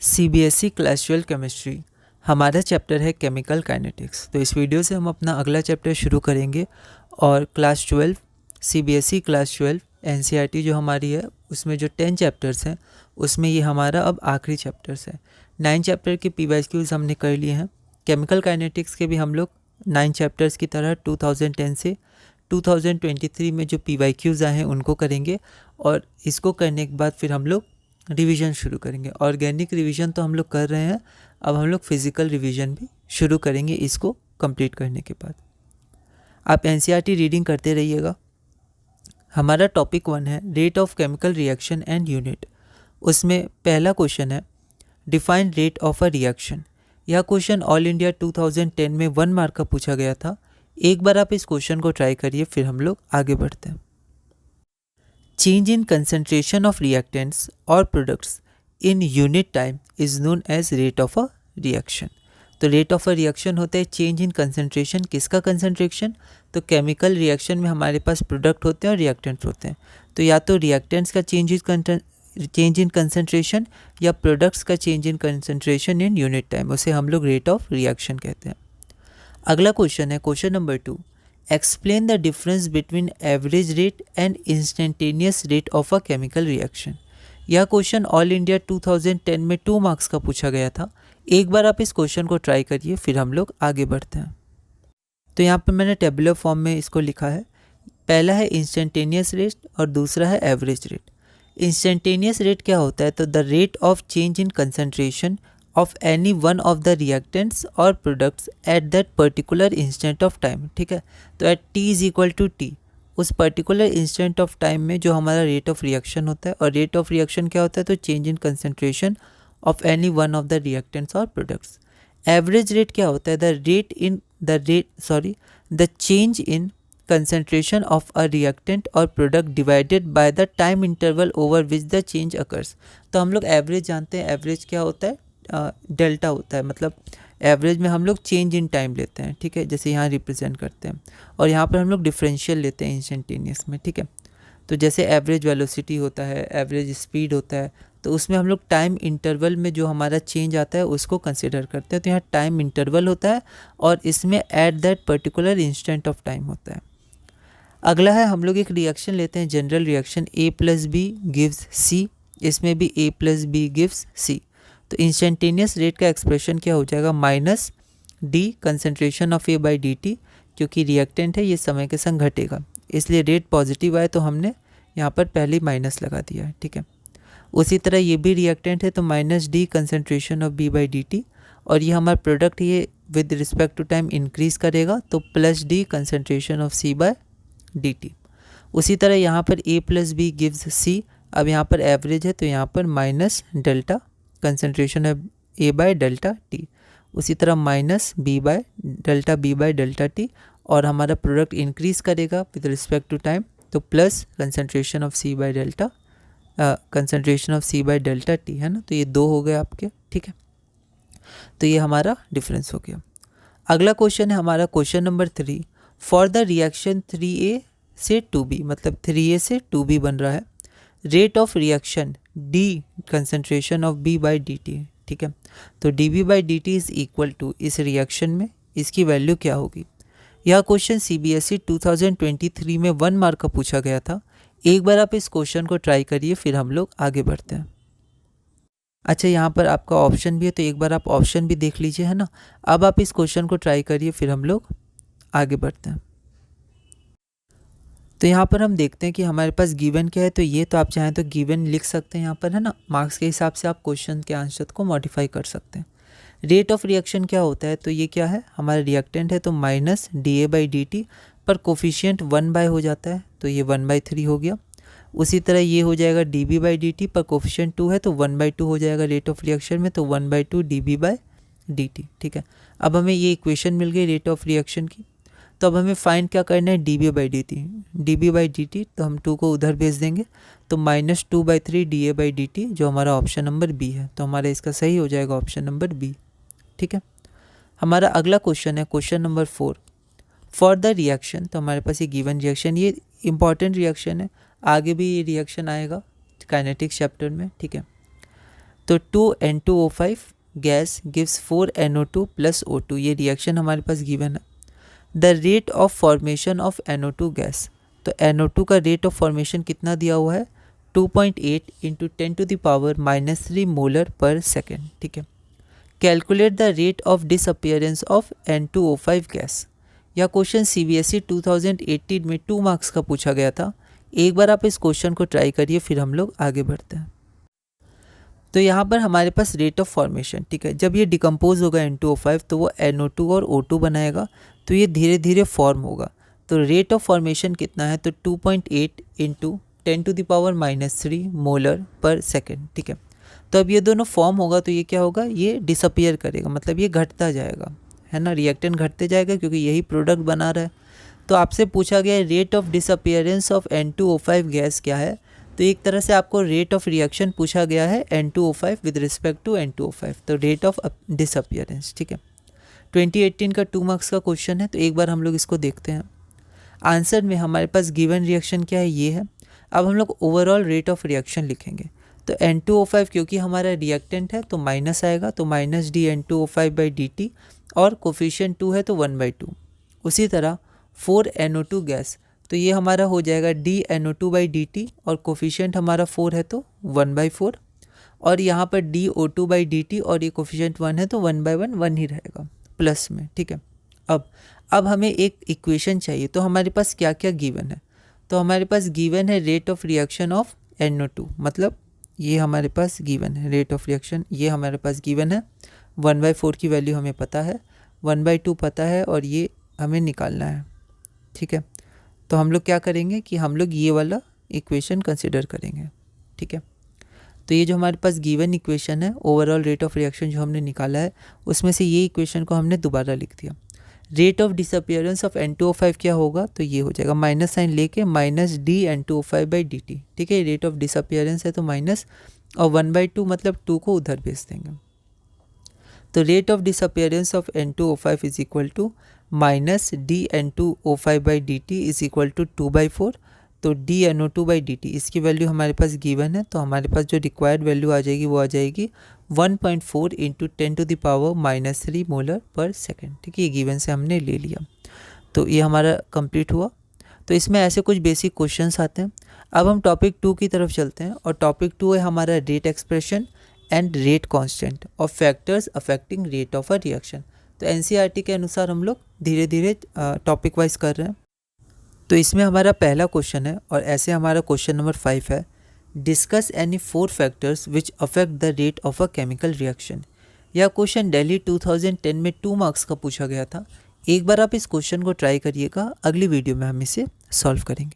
CBSE class 12 chemistry हमारा chapter है chemical kinetics. तो इस वीडियो से हम अपना अगला चैप्टर शुरू करेंगे और क्लास 12 सीबीएसई क्लास 12 एनसीईआरटी जो हमारी है उसमें जो 10 चैप्टर्स हैं उसमें ये हमारा अब आखिरी चैप्टर्स है। 9 चैप्टर के पीवाईक्यूज हमने कर लिए हैं। केमिकल काइनेटिक्स के भी हम लोग 9 चैप्टर्स की तरह 2010 से 2023 में जो पीवाईक्यूज आए हैं उनको करेंगे और इसको करने के बाद फिर हम लोग रिवीजन शुरू करेंगे। ऑर्गेनिक रिवीजन तो हम लोग कर रहे हैं, अब हम लोग फिज़िकल रिवीजन भी शुरू करेंगे इसको कंप्लीट करने के बाद। आप एनसीईआरटी रीडिंग करते रहिएगा। हमारा टॉपिक 1 है rate of chemical reaction and unit. उसमें पहला क्वेश्चन है define rate of a reaction. यह क्वेश्चन ऑल इंडिया 2010 में 1 मार्क का पूछा गया था। एक बार आप इस क्वेश्चन को ट्राई करिए, फिर हम लोग आगे बढ़ते हैं। Change in concentration of reactants or products in unit time is known as rate of a reaction। तो rate of a reaction होता है change in concentration। किसका concentration? तो केमिकल रिएक्शन में हमारे पास प्रोडक्ट होते हैं और रिएक्टेंट्स होते हैं। तो या तो रिएक्टेंट्स का चेंज इन कंसनट्रेशन या प्रोडक्ट्स का change in concentration in unit time, उसे हम लोग रेट ऑफ रिएक्शन कहते हैं। अगला क्वेश्चन है question number 2। Explain the difference between average rate and instantaneous rate of a chemical reaction। यह क्वेश्चन ऑल इंडिया 2010 में 2 मार्क्स का पूछा गया था। एक बार आप इस क्वेश्चन को ट्राई करिए, फिर हम लोग आगे बढ़ते हैं। तो यहाँ पर मैंने टेबुलर फॉर्म में इसको लिखा है। पहला है इंस्टेंटेनियस रेट और दूसरा है एवरेज रेट। इंस्टेंटेनियस रेट क्या होता है? तो the rate of change in concentration of any one of the reactants or products at that particular instant of time। ठीक है, तो at t is equal to t, उस पर्टिकुलर इंस्टेंट ऑफ टाइम में जो हमारा रेट ऑफ रिएक्शन होता है। और रेट ऑफ रिएक्शन क्या होता है? तो change in concentration of any one of the reactants और प्रोडक्ट्स। एवरेज रेट क्या होता है? The change in concentration of a reactant or product divided by the time interval over which the change occurs। तो हम लोग average जानते हैं। Average क्या होता है? डेल्टा होता है, मतलब एवरेज में हम लोग चेंज इन टाइम लेते हैं। ठीक है, जैसे यहाँ रिप्रेजेंट करते हैं और यहाँ पर हम लोग डिफरेंशियल लेते हैं इंस्टेंटेनियस में। ठीक है, तो जैसे एवरेज वेलोसिटी होता है, एवरेज स्पीड होता है, तो उसमें हम लोग टाइम इंटरवल में जो हमारा चेंज आता है उसको कंसिडर करते हैं। तो यहाँ टाइम इंटरवल होता है और इसमें at that particular instant of time होता है। अगला है हम लोग एक रिएक्शन लेते हैं, general reaction A+B gives C। इसमें भी A+B गिव्स C। तो इंस्टेंटेनियस रेट का एक्सप्रेशन क्या हो जाएगा? -d कंसनट्रेशन ऑफ A/dt, क्योंकि रिएक्टेंट है ये समय के संग घटेगा, इसलिए रेट पॉजिटिव आए तो हमने यहाँ पर पहले माइनस लगा दिया है। ठीक है, उसी तरह ये भी रिएक्टेंट है तो -d कंसनट्रेशन ऑफ B/dt, और ये हमारा प्रोडक्ट ये with respect to time increase करेगा तो +d कंसनट्रेशन ऑफ C/dt। उसी तरह यहाँ पर A+B गिव्स C। अब यहाँ पर एवरेज है तो यहाँ पर माइनस डेल्टा कंसनट्रेशन है A/ΔT, उसी तरह -B/ΔT, और हमारा प्रोडक्ट इंक्रीज करेगा विद रिस्पेक्ट टू टाइम तो प्लस कंसनट्रेशन ऑफ C/ΔT है ना। तो ये 2 हो गए आपके। ठीक है, तो ये हमारा डिफरेंस हो गया। अगला क्वेश्चन है हमारा question number 3। For the reaction 3A से 2B, मतलब 3A से 2B बन रहा है। Rate of reaction D concentration of B/dt। ठीक है, तो dB/dt इज इक्वल टू, इस रिएक्शन में इसकी वैल्यू क्या होगी? यह क्वेश्चन सीबीएसई 2023 में 1 मार्क का पूछा गया था। एक बार आप इस क्वेश्चन को ट्राई करिए, फिर हम लोग आगे बढ़ते हैं। अच्छा, यहाँ पर आपका ऑप्शन भी है तो एक बार आप ऑप्शन भी देख लीजिए, है ना। अब आप इस क्वेश्चन को ट्राई करिए, फिर हम लोग आगे बढ़ते हैं। तो यहाँ पर हम देखते हैं कि हमारे पास गिवन क्या है। तो ये तो आप चाहें तो गिवन लिख सकते हैं यहाँ पर, है ना। मार्क्स के हिसाब से आप क्वेश्चन के आंसर को मॉडिफाई कर सकते हैं। रेट ऑफ रिएक्शन क्या होता है? तो ये क्या है? हमारा रिएक्टेंट है तो -dA/dt पर कोफिशिएंट 1/, हो जाता है तो ये 1/3 हो गया। उसी तरह ये हो जाएगा dB/dt पर कोफिशिएंट 2 है तो 1/2 हो जाएगा रेट ऑफ रिएक्शन में, तो 1/2 dB/dt। ठीक है, अब हमें ये इक्वेशन मिल गई रेट ऑफ रिएक्शन की। तो अब हमें फाइंड क्या करना है? dB/dt, तो हम 2 को उधर भेज देंगे तो -2/3 dA/dt, जो हमारा ऑप्शन नंबर बी है। तो हमारा इसका सही हो जाएगा ऑप्शन नंबर बी। ठीक है, हमारा अगला क्वेश्चन है question number 4। For the reaction, तो हमारे पास ये गिवन रिएक्शन, ये इंपॉर्टेंट रिएक्शन है, आगे भी ये रिएक्शन आएगा काइनेटिक्स चैप्टर में। ठीक है, तो 2N2O5 gas gives 4NO2 plus O2, ये रिएक्शन हमारे पास गिवन है। The rate of formation of NO2 gas, तो NO2 का रेट ऑफ फॉर्मेशन कितना दिया हुआ है 2.8 इंटू 10⁻³ मोलर पर सेकेंड, ठीक है। Calculate the rate of disappearance of N2O5 gas, यह क्वेश्चन CBSE 2018 में 2 मार्क्स का पूछा गया था। एक बार आप इस क्वेश्चन को ट्राई करिए, फिर हम लोग आगे बढ़ते हैं। तो यहाँ पर हमारे पास रेट ऑफ फॉर्मेशन, ठीक है, जब ये डिकम्पोज होगा N2O5 तो वो NO2 और O2 बनाएगा, तो ये धीरे धीरे फॉर्म होगा। तो रेट ऑफ फॉर्मेशन कितना है, तो 2.8 इंटू 10⁻³ मोलर पर सेकेंड, ठीक है। तो अब ये दोनों फॉर्म होगा तो ये क्या होगा, ये डिसअपियर करेगा, मतलब ये घटता जाएगा, है ना, रिएक्टेंट घटते जाएगा क्योंकि यही प्रोडक्ट बना रहा है। तो आपसे पूछा गया है rate of disappearance of N2O5 gas क्या है, तो एक तरह से आपको रेट ऑफ रिएक्शन पूछा गया है N2O5 with respect to N2O5, तो रेट ऑफ डिसअपियरेंस, ठीक है। 2018 का 2 मार्क्स का क्वेश्चन है, तो एक बार हम लोग इसको देखते हैं। आंसर में हमारे पास गिवन रिएक्शन क्या है, ये है। अब हम लोग ओवरऑल रेट ऑफ रिएक्शन लिखेंगे, तो N2O5 क्योंकि हमारा रिएक्टेंट है तो माइनस आएगा, तो माइनस dN2O5/dt, और कोफिशिएंट 2 है तो 1/2। उसी तरह 4NO2 गैस, तो ये हमारा हो जाएगा dNO2/dt, और कोफिशिएंट हमारा 4 है तो 1/4, और यहाँ पर dO2/dt और ये कोफिशिएंट 1 है तो 1/1 1 ही रहेगा प्लस में, ठीक है। अब हमें एक इक्वेशन चाहिए, तो हमारे पास क्या क्या गिवन है, तो हमारे पास गिवन है rate of reaction of NO2, मतलब ये हमारे पास गिवन है रेट ऑफ रिएक्शन, ये हमारे पास गिवन है। 1/4 की वैल्यू हमें पता है, 1/2 पता है, और ये हमें निकालना है, ठीक है। तो हम लोग क्या करेंगे कि हम लोग ये वाला इक्वेशन कंसिडर करेंगे, ठीक है। तो ये जो हमारे पास गिवन इक्वेशन है, ओवरऑल रेट ऑफ रिएक्शन जो हमने निकाला है, उसमें से ये इक्वेशन को हमने दोबारा लिख दिया। Rate of disappearance of N2O5 क्या होगा, तो ये हो जाएगा माइनस साइन लेके माइनस dN2O5/dt, ठीक है। रेट ऑफ डिसअपियरेंस है तो माइनस, और 1/2 मतलब 2 को उधर भेज देंगे। तो rate of disappearance of N2O5 is equal to minus dN2O5/dt is equal to 2/4। तो dNO2/dt इसकी वैल्यू हमारे पास गिवन है, तो हमारे पास जो रिक्वायर्ड वैल्यू आ जाएगी वो आ जाएगी 1.4 इंटू 10⁻³ मोलर पर सेकेंड, ठीक है। ये गिवन से हमने ले लिया, तो ये हमारा कंप्लीट हुआ। तो इसमें ऐसे कुछ बेसिक क्वेश्चंस आते हैं। अब हम टॉपिक 2 की तरफ चलते हैं, और टॉपिक 2 है हमारा rate expression and rate constant of factors affecting rate of a reaction. तो NCERT के अनुसार हम लोग धीरे धीरे टॉपिक वाइज कर रहे हैं। तो इसमें हमारा पहला क्वेश्चन है, और ऐसे हमारा क्वेश्चन नंबर 5 है, discuss any 4 factors which affect the rate of a chemical reaction. यह क्वेश्चन दिल्ली 2010 में 2 मार्क्स का पूछा गया था। एक बार आप इस क्वेश्चन को ट्राई करिएगा, अगली वीडियो में हम इसे सॉल्व करेंगे।